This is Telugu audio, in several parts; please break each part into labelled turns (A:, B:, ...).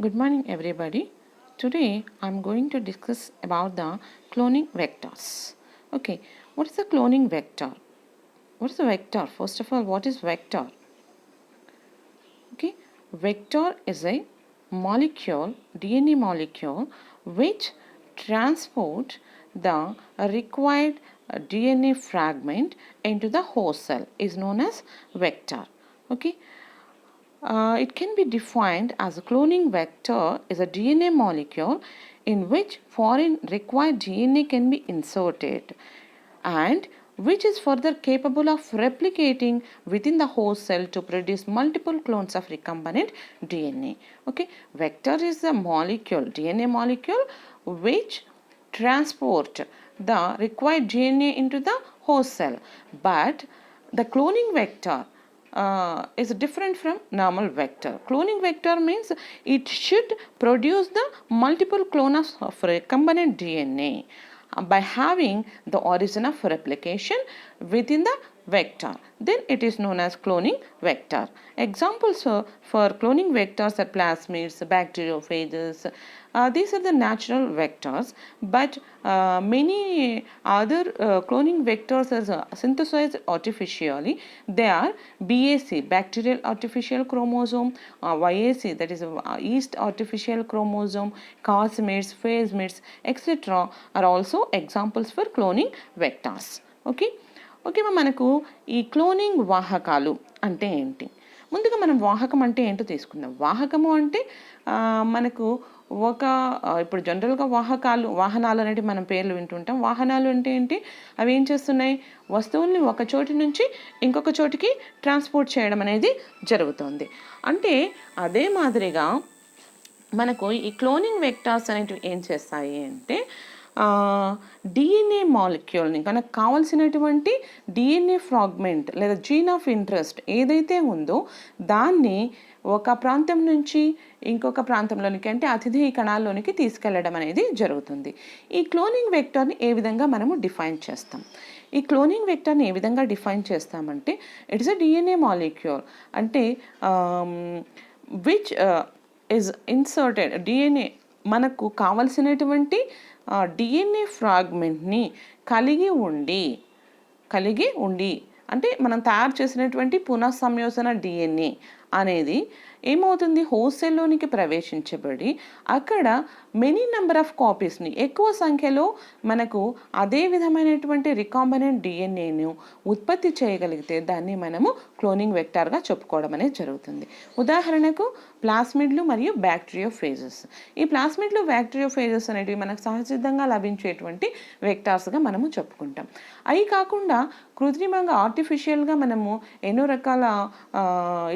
A: Good morning, everybody. Today I'm going to discuss about the cloning vectors. Okay, what is the cloning vector? What is a vector? First of all, what is vector? Okay, vector is a molecule, DNA molecule, which transport the required DNA fragment into the host cell is known as vector. Okay, it can be defined as a cloning vector is a DNA molecule in which foreign required DNA can be inserted and which is further capable of replicating within the host cell to produce multiple clones of recombinant DNA. Okay, vector is a molecule, DNA molecule, which transport the required DNA into the host cell, but the cloning vector is different from normal vector. Cloning vector means it should produce the multiple clones of recombinant DNA by having the origin of replication within the vector. Then it is known as cloning vector. Examples for cloning vectors are plasmids, bacteriophages. These are the natural vectors, but many other cloning vectors are synthesized artificially. They are BAC, bacterial artificial chromosome, YAC, that is yeast artificial chromosome, cosmids, phasmids, etc. are also examples for cloning vectors. Okay. Okay మనకు ఈ క్లోనింగ్ వాహకాలు అంటే ఏంటి? ముందుగా మనం వాహకం అంటే ఏంటో తీసుకుందాం. వాహకము అంటే మనకు ఇప్పుడు జనరల్గా వాహనాలు అనేవి మనం పేర్లు వింటుంటాం. వాహనాలు అంటే ఏంటి? అవి ఏం చేస్తున్నాయి? వస్తువుల్ని ఒక చోటి నుంచి ఇంకొక చోటికి ట్రాన్స్పోర్ట్ చేయడం అనేది జరుగుతుంది. అంటే అదే మాదిరిగా మనకు ఈ క్లోనింగ్ వెక్టార్స్ అనేటివి ఏం చేస్తాయి అంటే డిఎన్ఏ మాలిక్యూల్ని మనకు కావాల్సినటువంటి డిఎన్ఏ ఫ్రాగ్మెంట్ లేదా జీన్ ఆఫ్ ఇంట్రెస్ట్ ఏదైతే ఉందో దాన్ని ఒక ప్రాంతం నుంచి ఇంకొక ప్రాంతంలోనికి అంటే అతిథేయ కణాల్లోనికి తీసుకెళ్లడం అనేది జరుగుతుంది. ఈ క్లోనింగ్ వెక్టర్ని ఏ విధంగా మనము డిఫైన్ చేస్తాం? ఈ క్లోనింగ్ వెక్టర్ని ఏ విధంగా డిఫైన్ చేస్తామంటే ఇట్స్ అ డిఎన్ఏ మాలిక్యూల్ అంటే విచ్ ఈజ్ ఇన్సర్టెడ్ డిఎన్ఏ మనకు కావలసినటువంటి డిఎన్ఏ ఫ్రాగ్మెంట్ని కలిగి ఉండి అంటే మనం తయారు చేసినటువంటి పునఃసంయోజన డిఎన్ఏ అనేది ఏమవుతుంది? హోస్ట్ సెల్లోనికి ప్రవేశించబడి అక్కడ మెనీ నెంబర్ ఆఫ్ కాపీస్ని ఎక్కువ సంఖ్యలో మనకు అదే విధమైనటువంటి రికాంబినెంట్ డిఎన్ఏను ఉత్పత్తి చేయగలిగితే దాన్ని మనము క్లోనింగ్ వెక్టార్గా చెప్పుకోవడం అనేది జరుగుతుంది. ఉదాహరణకు ప్లాస్మిడ్లు మరియు బ్యాక్టీరియోఫేజెస్. ఈ ప్లాస్మిడ్లు బ్యాక్టీరియోఫేజెస్ అనేవి మనకు సహజసిద్ధంగా లభించేటువంటి వెక్టార్స్గా మనము చెప్పుకుంటాం. అవి కాకుండా కృత్రిమంగా ఆర్టిఫిషియల్గా మనము ఎన్నో రకాల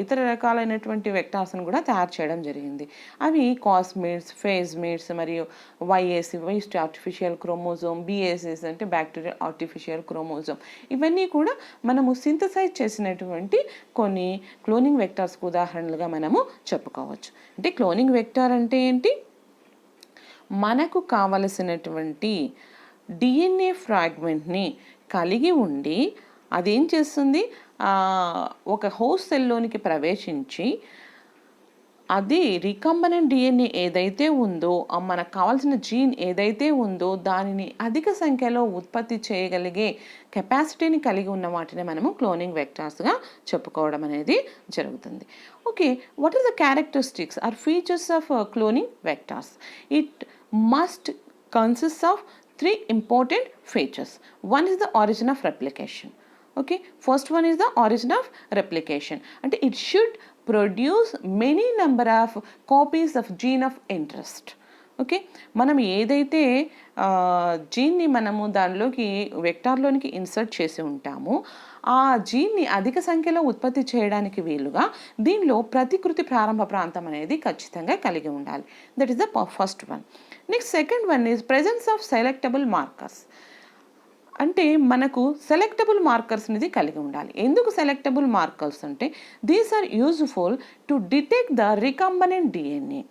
A: ఇతర రకాలైనటువంటి వెక్టార్స్ని కూడా తయారు చేయడం జరిగింది. అవి కాస్మిడ్స్, ఫేజ్మిడ్స్ మరియు వైఏసి వేస్ట్ ఆర్టిఫిషియల్ క్రోమోజోమ్, బిఏసిస్ అంటే బ్యాక్టీరియల్ ఆర్టిఫిషియల్ క్రోమోజోమ్. ఇవన్నీ కూడా మనము సింథసైజ్ చేసినటువంటి కొన్ని క్లోనింగ్ వెక్టార్స్కి ఉదాహరణలుగా మనము చెప్పుకోవచ్చు. అంటే క్లోనింగ్ వెక్టార్ అంటే ఏంటి? మనకు కావలసినటువంటి డిఎన్ఏ ఫ్రాగ్మెంట్ని కలిగి ఉండి అదేం చేస్తుంది? ఒక హోస్ట్ సెల్లోనికి ప్రవేశించి అది రికంబనెంట్ డిఎన్ఏ ఏదైతే ఉందో మనకు కావాల్సిన జీన్ ఏదైతే ఉందో దానిని అధిక సంఖ్యలో ఉత్పత్తి చేయగలిగే కెపాసిటీని కలిగి ఉన్న వాటిని మనము క్లోనింగ్ వెక్టార్స్గా చెప్పుకోవడం అనేది జరుగుతుంది. Okay, what is the characteristics or features of cloning vectors? It must consist of 3 important features. One is the origin of replication. Okay, first one is the origin of replication and it should produce many number of copies of gene of interest. Okay, మనం ఏదైతే జీన్ని మనము దానిలోకి వెక్టార్లోనికి ఇన్సర్ట్ చేసి ఉంటామో ఆ జీన్ని అధిక సంఖ్యలో ఉత్పత్తి చేయడానికి వీలుగా దీనిలో ప్రతికృతి ప్రారంభ ప్రాంతం అనేది ఖచ్చితంగా కలిగి ఉండాలి. That is the first one. Next second one is presence of selectable markers. అంటే మనకు సెలెక్టబుల్ మార్కర్స్ అనేది కలిగి ఉండాలి. ఎందుకు సెలెక్టబుల్ మార్కర్స్ అంటే these are useful to detect the recombinant DNA.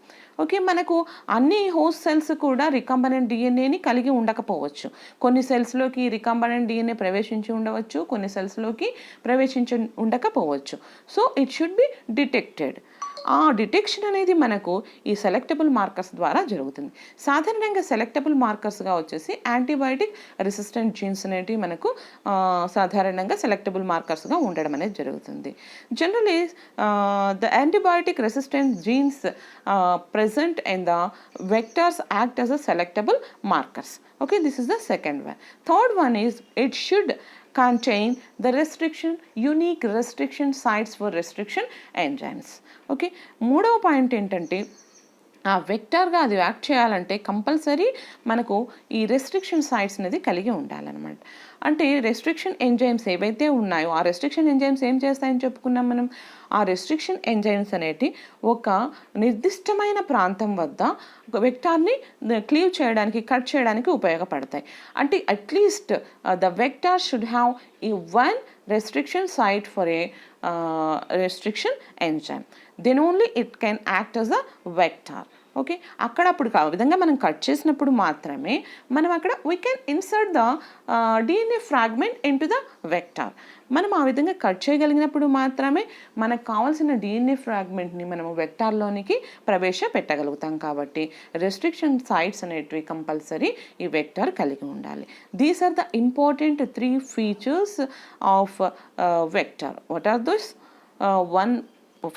A: Okay, మనకు అన్ని హోస్ట్ సెల్స్ కూడా రికంబనెంట్ డిఎన్ఏని కలిగి ఉండకపోవచ్చు. కొన్ని సెల్స్లోకి రికంబనెంట్ డిఎన్ఏ ప్రవేశించి ఉండవచ్చు, కొన్ని సెల్స్లోకి ప్రవేశించి ఉండకపోవచ్చు. So it should be detected. ఆ డిటెక్షన్ అనేది మనకు ఈ సెలెక్టబుల్ మార్కర్స్ ద్వారా జరుగుతుంది. సాధారణంగా సెలెక్టబుల్ మార్కర్స్గా వచ్చేసి యాంటీబయాటిక్ రెసిస్టెంట్ జీన్స్ అనేటివి మనకు సాధారణంగా సెలెక్టబుల్ మార్కర్స్గా ఉండడం అనేది జరుగుతుంది. Generally the antibiotic resistant jeans present in the vectors act as a selectable markers. Okay, this is the second one. Third one is it should contain the unique restriction sites for restriction enzymes. Okay, మూడవ పాయింట్ ఏంటంటే ఆ వెక్టార్గా అది యాక్ట్ చేయాలంటే కంపల్సరీ మనకు ఈ రెస్ట్రిక్షన్ సైట్స్ అనేది కలిగి ఉండాలన్నమాట. అంటే రెస్ట్రిక్షన్ ఎంజైమ్స్ ఏవైతే ఉన్నాయో ఆ రెస్ట్రిక్షన్ ఎంజైమ్స్ ఏం చేస్తాయని చెప్పుకున్నాం మనం. ఆ రెస్ట్రిక్షన్ ఎంజైమ్స్ అనేటి ఒక నిర్దిష్టమైన ప్రాంతం వద్ద ఒక వెక్టార్ని క్లీవ్ చేయడానికి, కట్ చేయడానికి ఉపయోగపడతాయి. అంటే at least the vector should have ఈ one restriction site for a restriction enzyme, then only it can act as a vector. Okay, అక్కడ అప్పుడు ఆ విధంగా మనం కట్ చేసినప్పుడు మాత్రమే మనం అక్కడ we can insert the DNA fragment in to the vector. మనం ఆ విధంగా కట్ చేయగలిగినప్పుడు మాత్రమే మనకు కావాల్సిన డిఎన్ఏ ఫ్రాగ్మెంట్ని మనము వెక్టార్లోనికి ప్రవేశపెట్టగలుగుతాం. కాబట్టి రెస్ట్రిక్షన్ సైట్స్ అనేటివి కంపల్సరీ ఈ వెక్టార్ కలిగి ఉండాలి. These are the important 3 features of vector. What are those?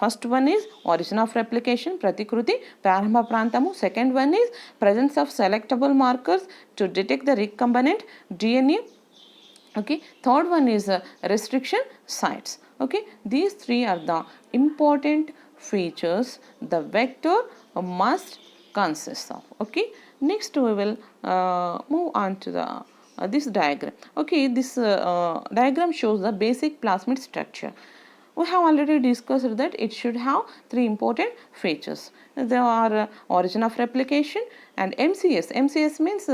A: First one is origin of replication, pratikruti, prarambha prantamu. Second one is presence of selectable markers to detect the recombinant DNA. Okay, third one is restriction sites. Okay, these 3 are the important features the vector must consist of. Okay, next we will move on to the this diagram. Okay, this diagram shows the basic plasmid structure. We have already discussed that it should have 3 important features. There are origin of replication and MCS. MCS means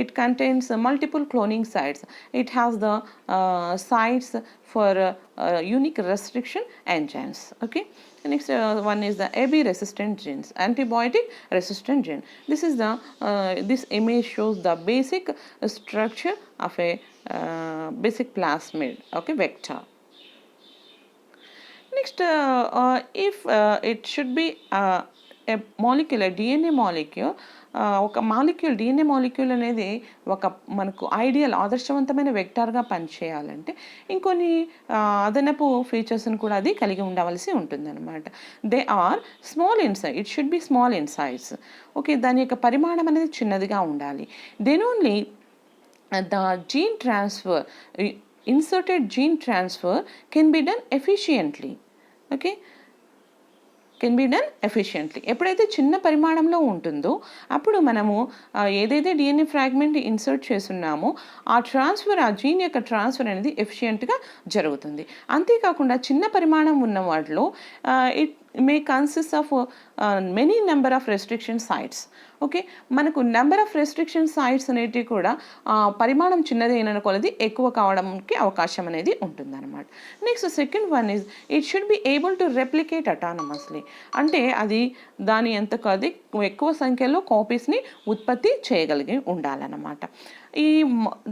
A: it contains multiple cloning sites. It has the sites for unique restriction enzymes. Okay, next one is the AB resistant genes, antibiotic resistant gene. This is the this image shows the basic structure of a basic plasmid, okay, vector. Next, if it should be a molecule, a DNA molecule, ఒక మాలిక్యూల్, డిఎన్ఏ మాలిక్యూల్ అనేది ఒక మనకు ఐడియల్ ఆదర్శవంతమైన వెక్టార్గా పనిచేయాలంటే ఇంకొన్ని అదనపు ఫీచర్స్ని కూడా అది కలిగి ఉండవలసి ఉంటుందన్నమాట. They are small in size, it should be small in size. Okay, దాని యొక్క పరిమాణం అనేది చిన్నదిగా ఉండాలి. Then only the gene transfer, inserted gene transfer can be done efficiently. Okay, can be done efficiently. ఎప్పుడైతే చిన్న పరిమాణంలో ఉంటుందో అప్పుడు మనము ఏదైతే డిఎన్ఏ ఫ్రాగ్మెంట్ ఇన్సర్ట్ చేస్తున్నామో ఆ ట్రాన్స్ఫర్, ఆ జీన్ యొక్క ట్రాన్స్ఫర్ అనేది ఎఫిషియెంట్గా జరుగుతుంది. అంతేకాకుండా చిన్న పరిమాణం ఉన్న వాటిలో it may consist of many number of restriction sites. Okay, మనకు నెంబర్ ఆఫ్ రెస్ట్రిక్షన్ సైట్స్ అనేటివి కూడా పరిమాణం చిన్నదైన కొలది ఎక్కువ కావడానికి అవకాశం అనేది ఉంటుందన్నమాట. Next second one is it should be able to replicate autonomously. అంటే అది దాని ఎంతకది ఎక్కువ సంఖ్యలో కాపీస్ని ఉత్పత్తి చేయగలిగి ఉండాలన్నమాట.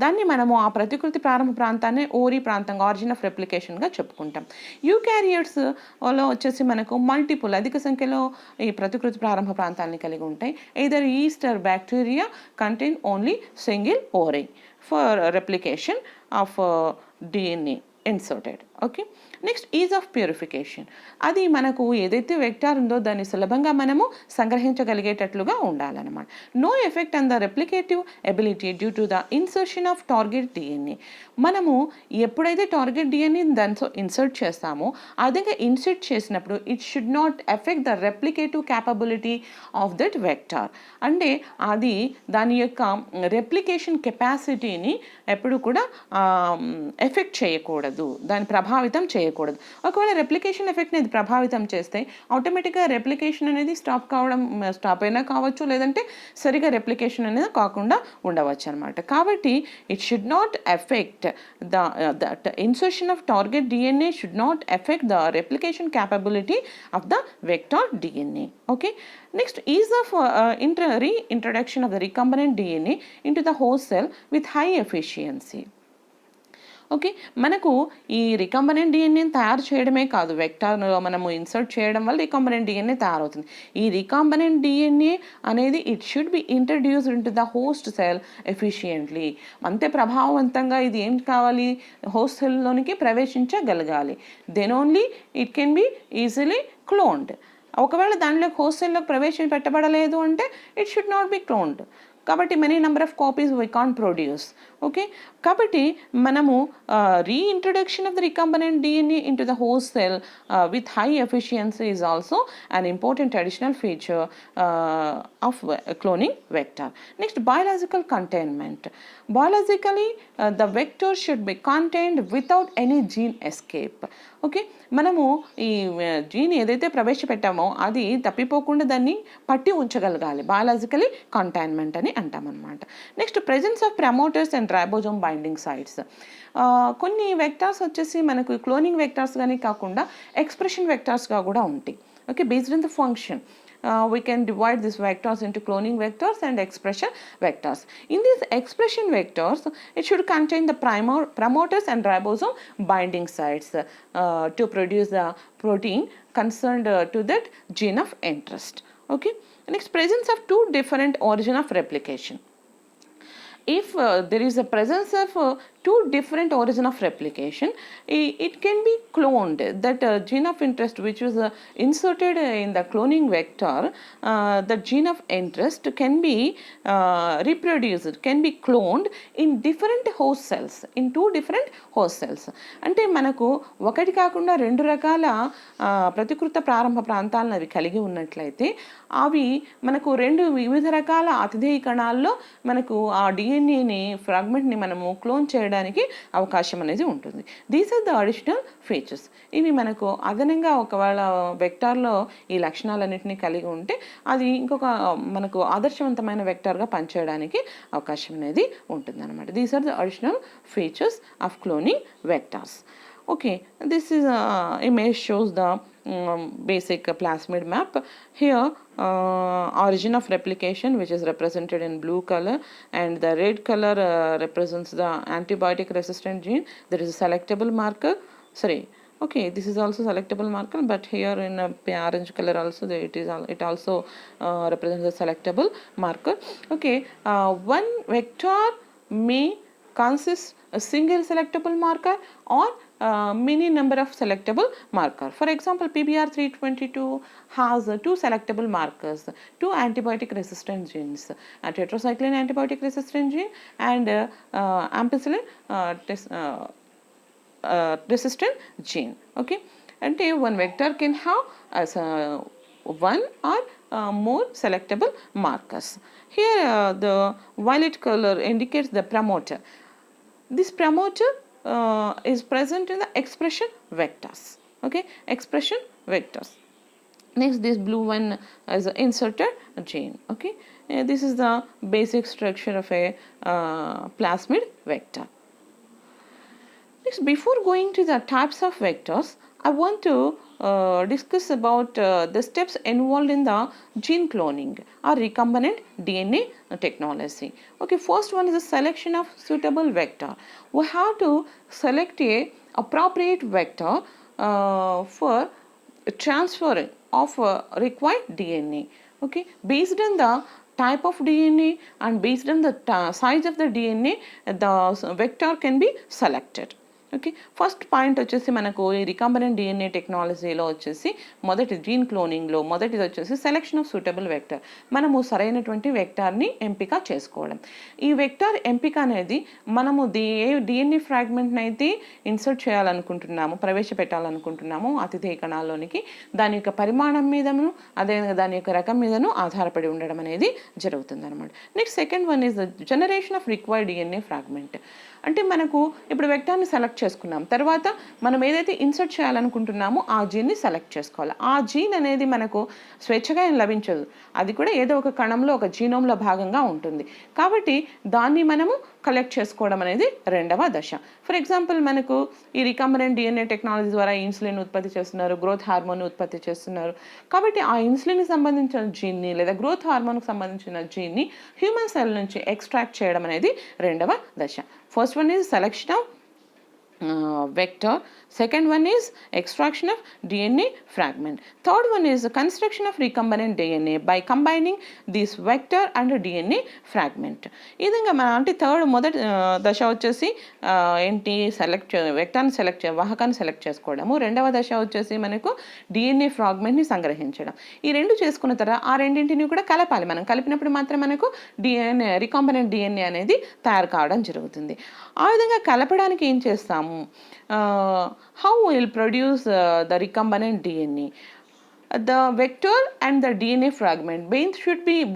A: దాన్ని మనము ఆ ప్రతికృతి ప్రారంభ ప్రాంతాన్ని ఓరీ ప్రాంతంగా, ఆరిజిన్ ఆఫ్ రెప్లికేషన్గా చెప్పుకుంటాం. యూకారియోట్స్లో వచ్చేసి మనకు మల్టిపుల్, అధిక సంఖ్యలో ఈ ప్రతికృతి ప్రారంభ ప్రాంతాన్ని కలిగి ఉంటాయి. either yeast or bacteria contain only single ore for replication of DNA inserted. Okay, next is of purification. అది మనకు ఏదైతే వెక్టార్ ఉందో దాన్ని సులభంగా మనము సంగ్రహించగలిగేటట్లుగా ఉండాలన్నమాట. No effect on the replicative ability due to the insertion of target DNA. మనము ఎప్పుడైతే టార్గెట్ డిఎన్ఏ దాంతో ఇన్సర్ట్ చేస్తామో అదిగా ఇన్సర్ట్ చేసినప్పుడు it should not effect the replicative capability of that vector. అంటే అది దాని యొక్క రెప్లికేషన్ కెపాసిటీని ఎప్పుడు కూడా ఎఫెక్ట్ చేయకూడదు, దాన్ని ప్రభావితం చేయకూడదు. ఒకవేళ రెప్లికేషన్ ఎఫెక్ట్ని అది ప్రభావితం చేస్తే ఆటోమేటిక్గా రెప్లికేషన్ అనేది స్టాప్ అయినా కావచ్చు, లేదంటే సరిగా రెప్లికేషన్ అనేది కాకుండా ఉండవచ్చు అనమాట. కాబట్టి it should not effect the insertion of target DNA should not effect the replication capability of the vector DNA. Okay, next is of reintroduction of the recombinant DNA into the host cell with high efficiency. Okay. మనకు ఈ రికంబనెంట్ డీఎన్ఏని తయారు చేయడమే కాదు, వెక్టార్‌లో మనము ఇన్సర్ట్ చేయడం వల్ల రికంబనెంట్ డీఎన్ఏ తయారవుతుంది. ఈ రికంబనెంట్ డీఎన్ఏ అనేది it should be introduced into the host cell efficiently. అంతే ప్రభావవంతంగా ఇది ఏం కావాలి, హోస్ట్ సెల్‌లోనికి ప్రవేశించగలగాలి. Then only it can be easily cloned. ఒకవేళ దానిలోకి హోస్ట్ సెల్‌లోకి ప్రవేశపెట్టబడలేదు అంటే it should not be cloned. కాబట్టి many number of copies we can't produce. Okay. కాబట్టి మనము reintroduction of the recombinant DNA into the host cell with high efficiency is also an important additional feature of cloning vector. Next, biological containment. Biologically, the vector should be contained without any gene escape. Okay. మనము ఈ జీన్ ఏదైతే ప్రవేశపెట్టామో అది తప్పిపోకుండా దాన్ని పట్టి ఉంచగలగాలి, బయాలజికలీ కంటైన్మెంట్ అని అంటామన్నమాట. Next, presence of promoters and ribosome binding sites. కొన్ని వెక్టార్స్ వచ్చేసి మనకు క్లోనింగ్ వెక్టార్స్ కానీ కాకుండా ఎక్స్ప్రెషన్ వెక్టార్స్గా కూడా ఉంటాయి. Okay, based on the function. We can divide these vectors into cloning vectors and expression vectors. In these expression vectors, it should contain the promoters and ribosome binding sites to produce the protein concerned to that gene of interest. Okay. Next, presence of two different origin of replication. If there is a presence of two different origin of replication, it can be cloned. That gene of interest which was inserted in the cloning vector, the gene of interest can be reproduced, can be cloned in different host cells, in two different host cells. అంటే మనకు ఒకటి కాకుండా రెండు రకాల ప్రతికృత ప్రారంభ ప్రాంతాలను అవి కలిగి ఉన్నట్లయితే అవి మనకు రెండు వివిధ రకాల అతిథేయ కణాల్లో మనకు ఆ డిఎన్ఏని ఫ్రాగ్మెంట్ని మనము క్లోన్ చేయడానికి అవకాశం అనేది ఉంటుంది. These are the additional features. ఇవి మనకు అదనంగా ఒకవేళ వెక్టార్లో ఈ లక్షణాలన్నింటినీ కలిగి ఉంటే అది ఇంకొక మనకు ఆదర్శవంతమైన వెక్టార్గా పనిచేయడానికి అవకాశం అనేది ఉంటుంది అనమాట. These are the additional features of cloning vectors. Okay, this is image shows the basic plasmid map. Here origin of replication, which is represented in blue color, and the red color represents the antibiotic resistant gene. There is a selectable marker. Sorry. Okay, this is also selectable marker, but here in orange color also it also represents the selectable marker. Okay, one vector may consist a single selectable marker or many number of selectable marker. For example, PBR322 has two selectable markers, two antibiotic resistant genes, a tetracycline antibiotic resistant gene and ampicillin resistant gene. Okay, and one vector can have as one or more selectable markers. Here the violet color indicates the promoter. This promoter is present in the expression vectors. Okay, expression vectors. Next, this blue one is an inserted gene. Okay, this is the basic structure of a plasmid vector. Next, before going to the types of vectors, I want to discuss about the steps involved in the gene cloning or recombinant DNA technology. Okay, first one is the selection of suitable vector. We have to select a appropriate vector for transferring of required DNA. Okay, based on the type of DNA and based on the size of the DNA, the vector can be selected. Okay, first point వచ్చేసి మనకు ఈ రికంబనెంట్ డిఎన్ఏ టెక్నాలజీలో వచ్చేసి మొదటి జీన్ క్లోనింగ్లో మొదటిది వచ్చేసి సెలెక్షన్ ఆఫ్ సూటబుల్ వెక్టర్. మనము సరైనటువంటి వెక్టార్ని ఎంపిక చేసుకోవడం. ఈ వెక్టార్ ఎంపిక అనేది మనము ఏ డిఎన్ఏ ఫ్రాగ్మెంట్ని అయితే ఇన్సర్ట్ చేయాలనుకుంటున్నాము, ప్రవేశపెట్టాలనుకుంటున్నాము అతిథేయ కణాల్లోనికి, దాని యొక్క పరిమాణం మీదను అదేవిధంగా దాని యొక్క రకం మీదను ఆధారపడి ఉండడం అనేది జరుగుతుంది అనమాట. Next, second one is the generation of required DNA fragment. అంటే మనకు ఇప్పుడు వెక్టార్ని సెలెక్ట్ చేసుకున్నాం, తర్వాత మనం ఏదైతే ఇన్సర్ట్ చేయాలనుకుంటున్నామో ఆ జీన్ని సెలెక్ట్ చేసుకోవాలి. ఆ జీన్ అనేది మనకు స్వేచ్ఛగా ఏం లభించదు, అది కూడా ఏదో ఒక కణంలో ఒక జీనోమ్లో భాగంగా ఉంటుంది. కాబట్టి దాన్ని మనము కలెక్ట్ చేసుకోవడం అనేది రెండవ దశ. ఫర్ ఎగ్జాంపుల్, మనకు ఈ రికంబనెంట్ డిఎన్ఏ టెక్నాలజీ ద్వారా ఇన్సులిన్ ఉత్పత్తి చేస్తున్నారు, గ్రోత్ హార్మోన్ ఉత్పత్తి చేస్తున్నారు. కాబట్టి ఆ ఇన్సులిన్కి సంబంధించిన జీన్ని లేదా గ్రోత్ హార్మోన్కి సంబంధించిన జీన్ని హ్యూమన్ సెల్ నుంచి ఎక్స్ట్రాక్ట్ చేయడం అనేది రెండవ దశ. First one is selection of vector. Second one is extraction of DNA fragment. Third one is the construction of recombinant DNA by combining this vector and DNA fragment. ఈ విధంగా మన అంటే థర్డ్ మొదటి దశ వచ్చేసి ఏంటి వెక్టార్ని వాహకాన్ని సెలెక్ట్ చేసుకోవడము. రెండవ దశ వచ్చేసి మనకు DNA ఫ్రాగ్మెంట్ని సంగ్రహించడం. ఈ రెండు చేసుకున్న తర్వాత ఆ రెండింటిని కూడా కలపాలి. మనం కలిపినప్పుడు మాత్రం మనకు రికాంబినెంట్ DNA అనేది తయారు కావడం జరుగుతుంది. ఆ విధంగా కలపడానికి ఏం చేస్తాము? How will produce the recombinant DNA? The vector and the DNA fragment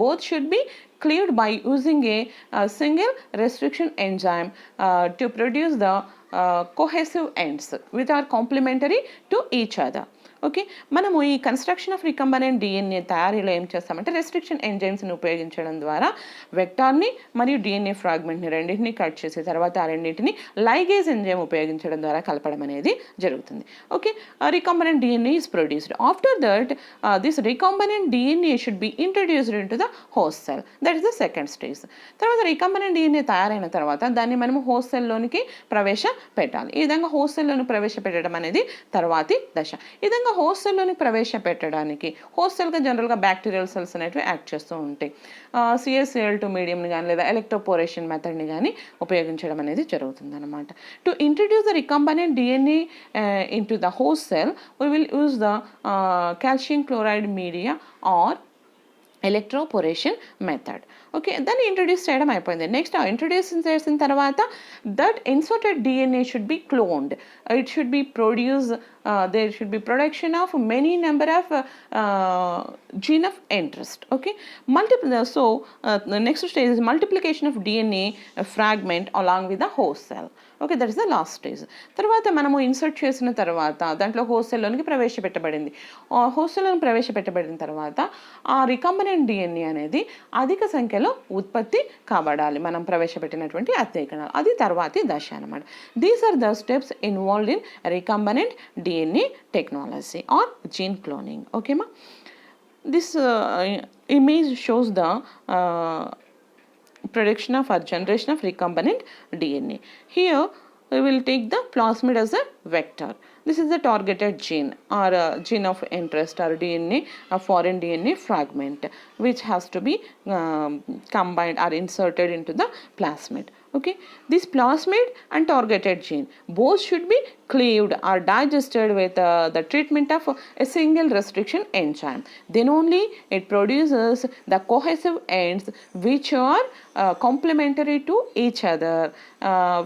A: both should be cleaved by using a single restriction enzyme to produce the cohesive ends which are complementary to each other. Okay, మనము ఈ కన్స్ట్రక్షన్ ఆఫ్ రికంబనెంట్ డిఎన్ఏ తయారీలో ఏం చేస్తామంటే రెస్ట్రిక్షన్ ఎంజైమ్స్ని ఉపయోగించడం ద్వారా వెక్టార్ని మరియు డిఎన్ఏ ఫ్రాగ్మెంట్ని రెండింటిని కట్ చేసి తర్వాత ఆ రెండింటిని లైగేజ్ ఎంజైమ్ ఉపయోగించడం ద్వారా కలపడం అనేది జరుగుతుంది. Okay, recombinant DNA is produced. After that this recombinant DNA should be introduced in to the host cell. That is the second stage. తర్వాత రికంబనెంట్ డిఎన్ఏ తయారైన తర్వాత దాన్ని మనము హోస్ట్ సెల్లోనికి ప్రవేశపెట్టాలి. ఈ విధంగా హోస్ట్ సెల్లోని ప్రవేశపెట్టడం అనేది తర్వాతి దశ. ఈ విధంగా హోస్ట్ సెల్లోని ప్రవేశపెట్టడానికి హోస్ట్ సెల్గా జనరల్గా బ్యాక్టీరియల్ సెల్స్ అనేవి యాక్ట్ చేస్తూ ఉంటాయి. CSCL2 మీడియంని కానీ లేదా ఎలక్ట్రోపోరేషన్ మెథడ్ని కానీ ఉపయోగించడం అనేది జరుగుతుంది అనమాట. To introduce the recombinant DNA in to the host cell we will use the calcium chloride media or electroporation method. Okay, దాన్ని ఇంట్రడ్యూస్ చేయడం అయిపోయింది. నెక్స్ట్ ఇంట్రడ్యూస్ చేసిన తర్వాత that inserted DNA should be cloned. It should be produce there should be production of many number of gene of interest. Okay, the next stage is multiplication of DNA fragment along with the host cell. Okay, that is the last stage. తర్వాత మనము ఇన్సర్ట్ చేసిన తర్వాత దాంట్లో హోస్ట్ సెల్లోనికి ప్రవేశపెట్టబడింది. హోస్ట్ సెల్లోని ప్రవేశపెట్టబడిన తర్వాత ఆ రికంబనెంట్ డిఎన్ఏ అనేది అధిక సంఖ్యలో ఉత్పత్తి కాబడాలి. మనం ప్రవేశపెట్టినటువంటి అత్యకణాలు, అది తర్వాతి దశ అనమాట. These are the steps involved in recombinant DNA technology or gene cloning. Okay ma, this image shows the prediction of or generation of recombinant DNA. Here we will take the plasmid as a vector. This is the targeted gene or gene of interest or DNA, a foreign DNA fragment which has to be combined or inserted into the plasmid. Okay, this plasmid and targeted gene both should be cleaved or digested with the treatment of a single restriction enzyme. Then only it produces the cohesive ends which are complementary to each other.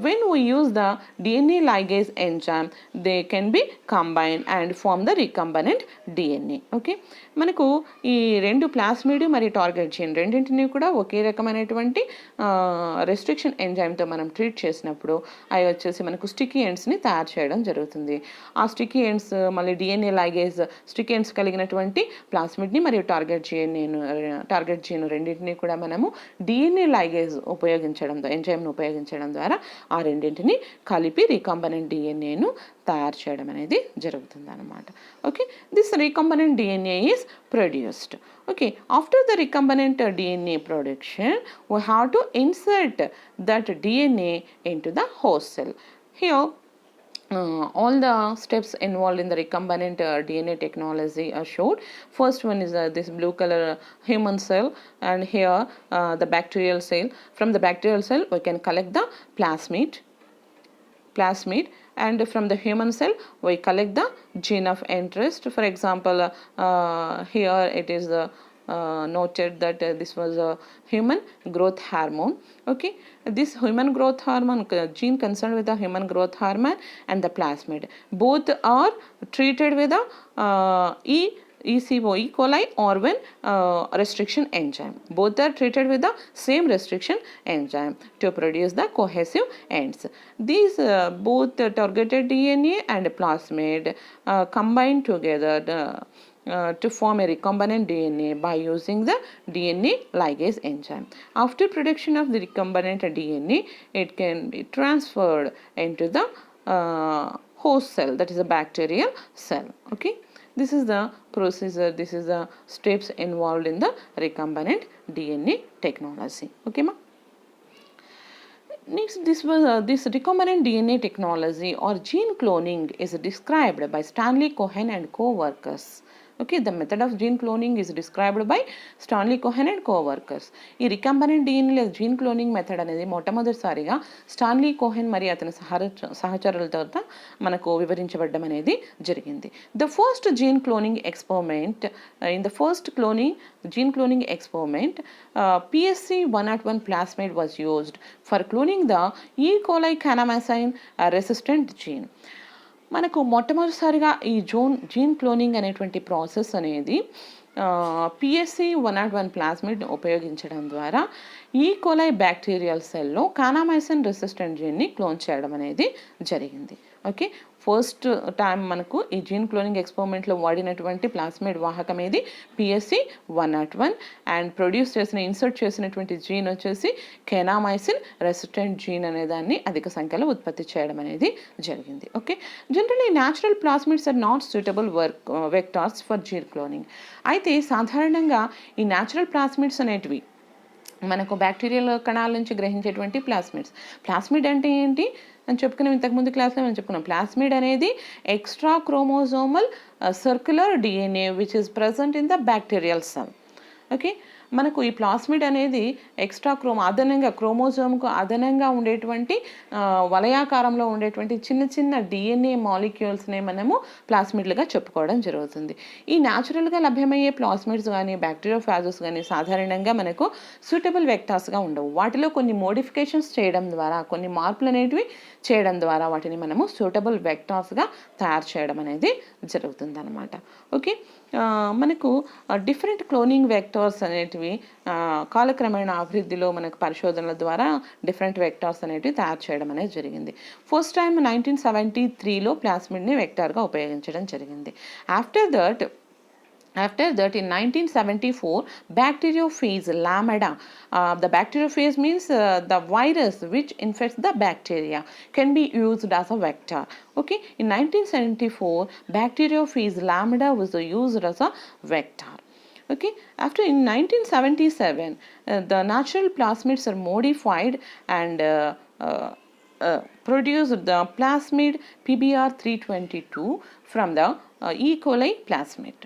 A: When we use the DNA ligase enzyme, they can be combined and form the recombinant DNA. Okay, మనకు ఈ రెండు ప్లాస్మిడ్ మరియు టార్గెట్ జీన్ రెండింటినీ కూడా ఒకే రకమైనటువంటి రెస్ట్రిక్షన్ ఎంజైమ్తో మనం ట్రీట్ చేసినప్పుడు అవి వచ్చేసి మనకు స్టిక్కీ ఎండ్స్ని తయారు చేయడం జరుగుతుంది. ఆ స్టిక్కీ ఎండ్స్ మళ్ళీ డిఎన్ఏ లైగేజ్ స్టిక్కీ ఎండ్స్ కలిగినటువంటి ప్లాస్మిడ్ని మరియు టార్గెట్ జీన్ రెండింటినీ కూడా మనము డిఎన్ఏ లైగేజ్ ఎంజైమ్ను ఉపయోగించడం ద్వారా ఆ రెండింటిని కలిపి రికాంబనెంట్ డిఎన్ఏను తయారు చేయడం అనేది జరుగుతుంది అన్నమాట. Okay, this recombinant DNA is produced. Okay, after the recombinant DNA production, we have to insert that DNA into the host cell. Here all the steps involved in the recombinant DNA technology are showed. First one is this blue color human cell, and here the bacterial cell. From the bacterial cell we can collect the plasmid, and from the human cell we collect the gene of interest. For example, here it is noted that this was a human growth hormone. Okay, this human growth hormone gene concerned with the human growth hormone and the plasmid both are treated with the E. coli or when restriction enzyme. Both are treated with the same restriction enzyme to produce the cohesive ends. These both targeted DNA and plasmid combine together to form a recombinant DNA by using the DNA ligase enzyme. After production of the recombinant DNA, it can be transferred into the host cell, that is a bacterial cell. Okay, this is the procedure, this is the steps involved in the recombinant DNA technology. Okay ma, Next, this recombinant DNA technology or gene cloning is described by Stanley Cohen and co-workers. Okay, the method of gene cloning is described by Stanley Cohen and co-workers. ఈ రికంబనెంట్ DNA లేదా జీన్ క్లోనింగ్ మెథడ్ అనేది మొట్టమొదటిసారిగా స్టాన్లీ కోహెన్ మరియు అతని సహచరులతో మనకు వివరించబడడం అనేది జరిగింది. The first gene cloning experiment in the first gene cloning experiment, PSC101 plasmid was used for cloning the E. coli kanamycin resistant gene. మనకు మొట్టమొదటిసారిగా ఈ జీన్ క్లోనింగ్ అనేటువంటి ప్రాసెస్ అనేది PSC101 ప్లాస్మిడ్ ఉపయోగించడం ద్వారా ఈ కోలై బ్యాక్టీరియల్ సెల్లో కానామైసిన్ రెసిస్టెంట్ జీన్ని క్లోన్ చేయడం అనేది జరిగింది. ఓకే, ఫస్ట్ టైం మనకు ఈ జీన్ క్లోనింగ్ ఎక్స్పెరిమెంట్లో వాడినటువంటి ప్లాస్మిడ్ వాహకం ఏది PSC101 అండ్ ప్రొడ్యూస్ చేసిన ఇన్సర్ట్ చేసినటువంటి జీన్ వచ్చేసి కెనామైసిన్ రెసిస్టెంట్ జీన్ అనే దాన్ని అధిక సంఖ్యలో ఉత్పత్తి చేయడం అనేది జరిగింది. Okay, generally natural plasmids are not suitable vectors for gene cloning. అయితే సాధారణంగా ఈ న్యాచురల్ ప్లాస్మిడ్స్ అనేటివి మనకు బ్యాక్టీరియల్ కణాల నుంచి గ్రహించేటువంటి ప్లాస్మిడ్ అంటే ఏంటి అని చెప్పుకున్నాం ఇంతకుముందు క్లాస్లో మనం చెప్పుకున్నాం. ప్లాస్మిడ్ అనేది extra chromosomal circular DNA which is present in the bacterial cell. Okay, మనకు ఈ ప్లాస్మిడ్ అనేది ఎక్స్ట్రా అదనంగా క్రోమోజోమ్కు అదనంగా ఉండేటువంటి వలయాకారంలో ఉండేటువంటి చిన్న చిన్న DNA మాలిక్యూల్స్నే మనము ప్లాస్మిడ్లుగా చెప్పుకోవడం జరుగుతుంది. ఈ న్యాచురల్గా లభ్యమయ్యే ప్లాస్మిడ్స్ కానీ బ్యాక్టీరియోఫాజెస్ కానీ సాధారణంగా మనకు సూటబుల్ వెక్టార్స్గా ఉండవు. వాటిలో కొన్ని మోడిఫికేషన్స్ చేయడం ద్వారా, కొన్ని మార్పులు అనేటివి చేయడం ద్వారా వాటిని మనము సూటబుల్ వెక్టార్స్గా తయారు చేయడం అనేది జరుగుతుంది అన్నమాట. ఓకే, మనకు డిఫరెంట్ క్లోనింగ్ వెక్టార్స్ అనేటివి కాలక్రమేణా అభివృద్ధిలో మనకు పరిశోధనల ద్వారా డిఫరెంట్ వెక్టార్స్ అనేటివి తయారు చేయడం అనేది జరిగింది. ఫస్ట్ టైం 1973లో ప్లాస్మిడ్ని వెక్టార్గా ఉపయోగించడం జరిగింది. After that, in 1974, bacteriophage Lambda, the bacteriophage means the virus which infects the bacteria, can be used as a vector. Okay, in 1974, bacteriophage Lambda was used as a vector. Okay, after in 1977, the natural plasmids are modified and produced the plasmid PBr322 from the E. coli plasmid.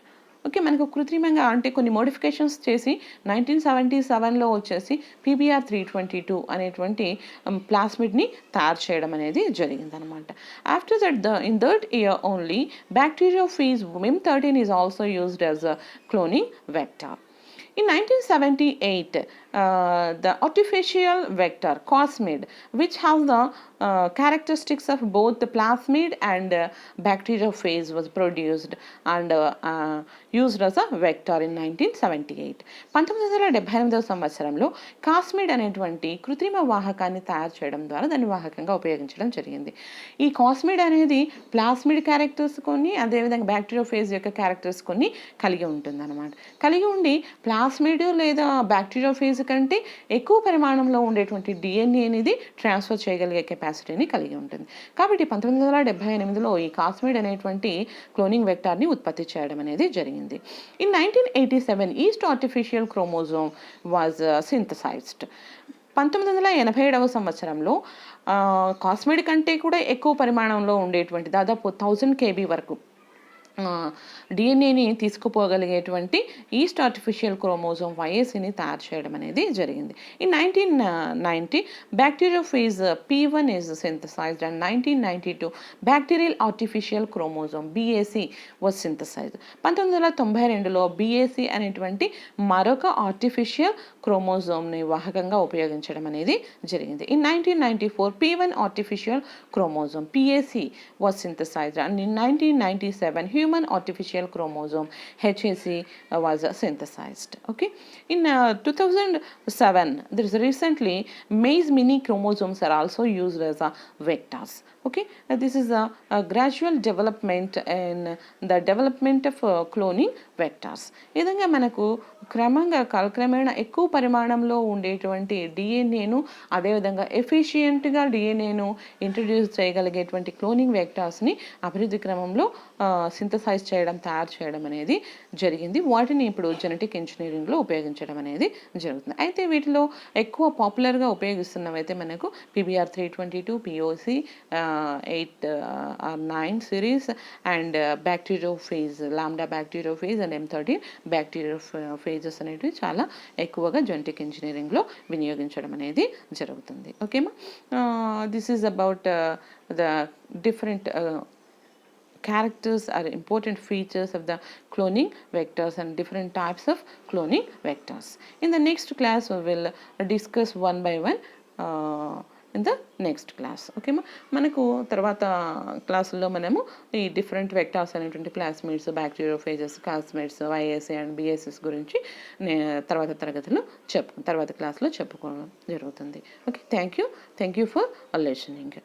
A: Okay, మనకు కృత్రిమంగా అంటే కొన్ని మోడిఫికేషన్స్ చేసి 1977లో వచ్చేసి PBr322 అనేటువంటి ప్లాస్మిడ్ని తయారు చేయడం అనేది జరిగిందనమాట. After that in that year only bacteriophage MIM13 is also used as a cloning vector. In 1978, the artificial vector COSMID, which has the characteristics of both the plasmid and bacteriophage, was produced and used as a vector in 1978. 1978 సంవత్సరంలో కాస్మిడ్ అనేటువంటి కృత్రిమ వాహకాన్ని తయారు చేయడం ద్వారా దాన్ని వాహకంగా ఉపయోగించడం జరిగింది. ఈ కాస్మిడ్ అనేది ప్లాస్మిడ్ క్యారెక్టర్స్ కొన్ని, అదేవిధంగా బ్యాక్టీరియోఫేజ్ యొక్క క్యారెక్టర్స్ కొన్ని కలిగి ఉంటుంది అనమాట. కలిగి ఉండి ప్లాస్మిడ్ లేదా బ్యాక్టీరియోఫేజ్ కంటే ఎక్కువ పరిమాణంలో ఉండేటువంటి DNA అనేది ట్రాన్స్ఫర్ చేయగలిగే కెపాసిటీని కలిగి ఉంటుంది. కాబట్టి 1978లో ఈ కాస్మిడ్ అనేటువంటి క్లోనింగ్ వెక్టార్ని ఉత్పత్తి చేయడం అనేది జరిగింది. In 1987 yeast artificial chromosome was synthesized. 1987వ సంవత్సరంలో కాస్మిడ్ కంటే కూడా ఎక్కువ పరిమాణంలో ఉండేటువంటి దాదాపు 1000 kb వరకు డిఎన్ఏని తీసుకుపోగలిగేటువంటి ఈస్ట్ ఆర్టిఫిషియల్ క్రోమోజోమ్ YACని తయారు చేయడం అనేది జరిగింది. In 1990 bacteriophage P1 is synthesized and 1992 bacterial artificial chromosome BAC was synthesized. 1992లో BAC అనేటువంటి మరొక ఆర్టిఫిషియల్ క్రోమోజోమ్ని వాహకంగా ఉపయోగించడం అనేది జరిగింది. In 1994 P1 artificial chromosome PAC was synthesized and in 1997 human artificial chromosome HAC was synthesized. Okay, in 2007 there is recently maize mini chromosomes are also used as vectors. Okay, this is a gradual development and the development of cloning vectors. ఈ విధంగా మనకు క్రమంగా కాలక్రమేణా ఎక్కువ పరిమాణంలో ఉండేటువంటి డిఎన్ఏను, అదేవిధంగా ఎఫిషియెంట్గా డిఎన్ఏను ఇంట్రడ్యూస్ చేయగలిగేటువంటి క్లోనింగ్ వెక్టార్స్ని అభివృద్ధి క్రమంలో సింథసైజ్ చేయడం, తయారు చేయడం అనేది జరిగింది. వాటిని ఇప్పుడు జెనెటిక్ ఇంజనీరింగ్లో ఉపయోగించడం అనేది జరుగుతుంది. అయితే వీటిలో ఎక్కువ పాపులర్గా ఉపయోగిస్తున్నవైతే మనకు PBR 322, POC 8 or 9 series and bacteriophage, lambda bacteriophage and M13 bacteriophages అనేటివి చాలా ఎక్కువగా జెనెటిక్ ఇంజనీరింగ్లో వినియోగించడం అనేది జరుగుతుంది. ఓకేమా, this is about the different characters are important features of the cloning vectors and different types of cloning vectors. In the next class we will discuss one by one in the next class. Okay మనకు తర్వాత క్లాసుల్లో మనము ఈ డిఫరెంట్ వెక్టార్స్ అనేటువంటి plasmids, bacteriophages, cosmids, YSA and BSS గురించి తర్వాత తరగతిలో తర్వాత క్లాస్లో చెప్పుకోవడం జరుగుతుంది. Okay, thank you for listening.